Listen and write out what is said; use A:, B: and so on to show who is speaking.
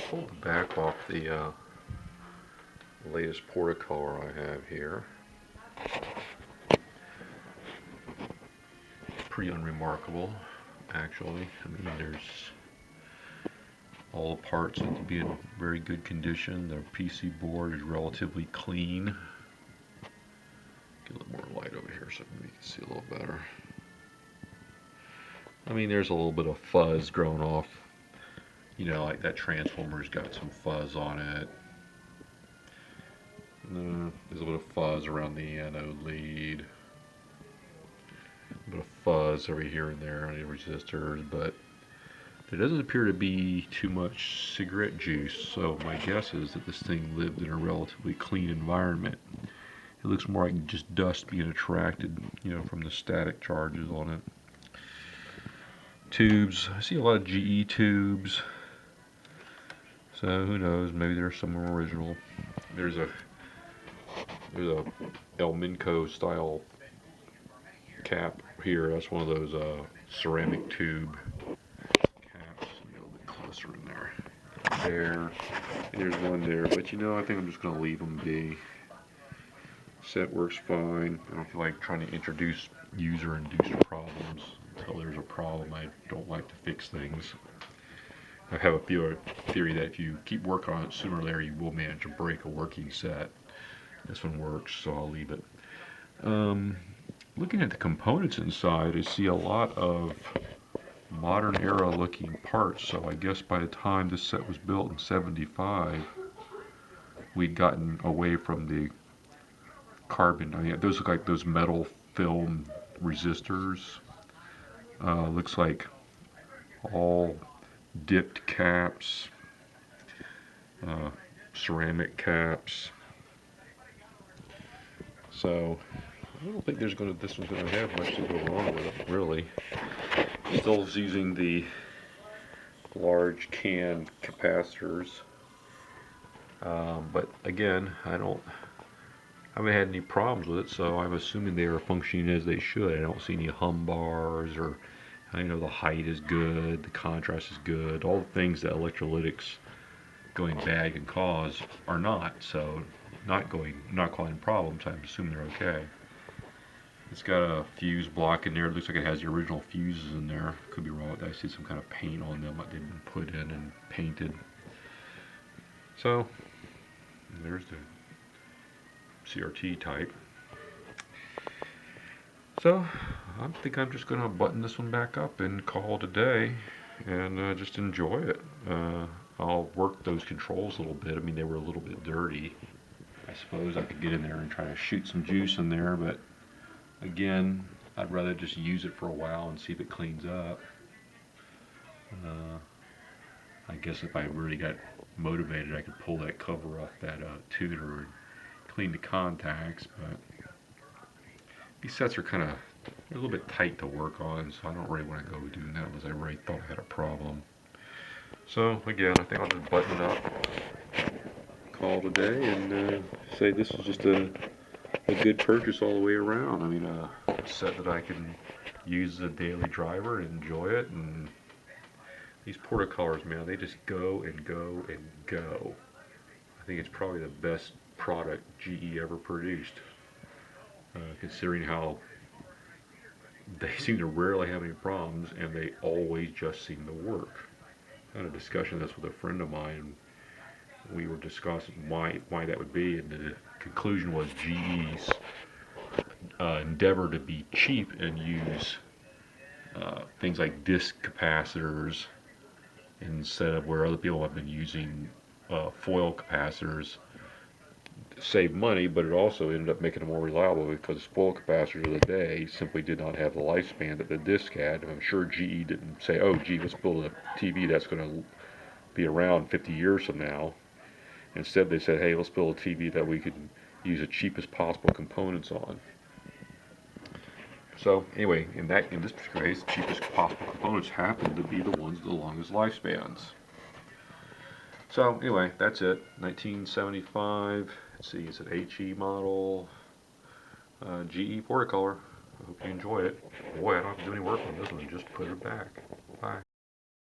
A: Pulled the back off the latest portacolor I have here. Pretty unremarkable, actually. I mean, there's all the parts seem to be in very good condition. The PC board is relatively clean. Get a little more light over here so we can see a little better. I mean, there's a little bit of fuzz growing off. You know, like that transformer's got some fuzz on it. There's a bit of fuzz around the anode lead. A bit of fuzz over here and there on the resistors, but there doesn't appear to be too much cigarette juice, so my guess is that this thing lived in a relatively clean environment. It looks more like just dust being attracted, you know, from the static charges on it. Tubes, I see a lot of GE tubes, so who knows, maybe there's some original. There's a El Minco style cap here. That's one of those ceramic tube caps. A little bit closer in there. There's one there, but you know, I think I'm just gonna leave them be. Set works fine. I don't feel like trying to introduce user-induced problems until there's a problem. I don't like to fix things. I have a theory that if you keep working on it, sooner or later you will manage to break a working set. This one works, so I'll leave it. Looking at the components inside, I see a lot of modern era looking parts, so I guess by the time this set was built in '75, we'd gotten away from the carbon. I mean, those look like those metal film resistors. Looks like all dipped caps, ceramic caps. So I don't think this one's gonna have much to go wrong with it, really. Still using the large can capacitors, but again, I haven't had any problems with it, so I'm assuming they are functioning as they should. I don't see any hum bars, or I know the height is good, the contrast is good, all the things that electrolytics going bad can cause are not, so not causing problems. I assume they're okay. It's got a fuse block in there. It looks like it has the original fuses in there. Could be wrong with that. I see some kind of paint on them that they've been put in and painted. So there's the CRT type. So I think I'm just going to button this one back up and call it a day and just enjoy it. I'll work those controls a little bit. I mean, they were a little bit dirty. I suppose I could get in there and try to shoot some juice in there, but again, I'd rather just use it for a while and see if it cleans up. I guess if I really got motivated, I could pull that cover off that tuner and clean the contacts, but these sets are a little bit tight to work on, so I don't really want to go doing that unless I really thought I had a problem. So again, I think I'll just button it up, call it a day, and say this was just a good purchase all the way around. I mean, a set that I can use as a daily driver and enjoy it. And these portacolors, man, they just go and go and go. I think it's probably the best product GE ever produced, considering how they seem to rarely have any problems and they always just seem to work. I had a discussion of this with a friend of mine. We were discussing why that would be, and the conclusion was GE's endeavor to be cheap and use things like disc capacitors instead of where other people have been using foil capacitors. Save money, but it also ended up making it more reliable because foil capacitors of the day simply did not have the lifespan that the disc had. I'm sure GE didn't say, oh gee, let's build a TV that's going to be around 50 years from now. Instead they said, hey, let's build a TV that we could use the cheapest possible components on. So anyway, in this particular case, the cheapest possible components happen to be the ones with the longest lifespans. So anyway, that's it. 1975. Let's see, it's an HE model, GE portacolor. I hope you enjoy it. Boy, I don't have to do any work on this one. Just put it back.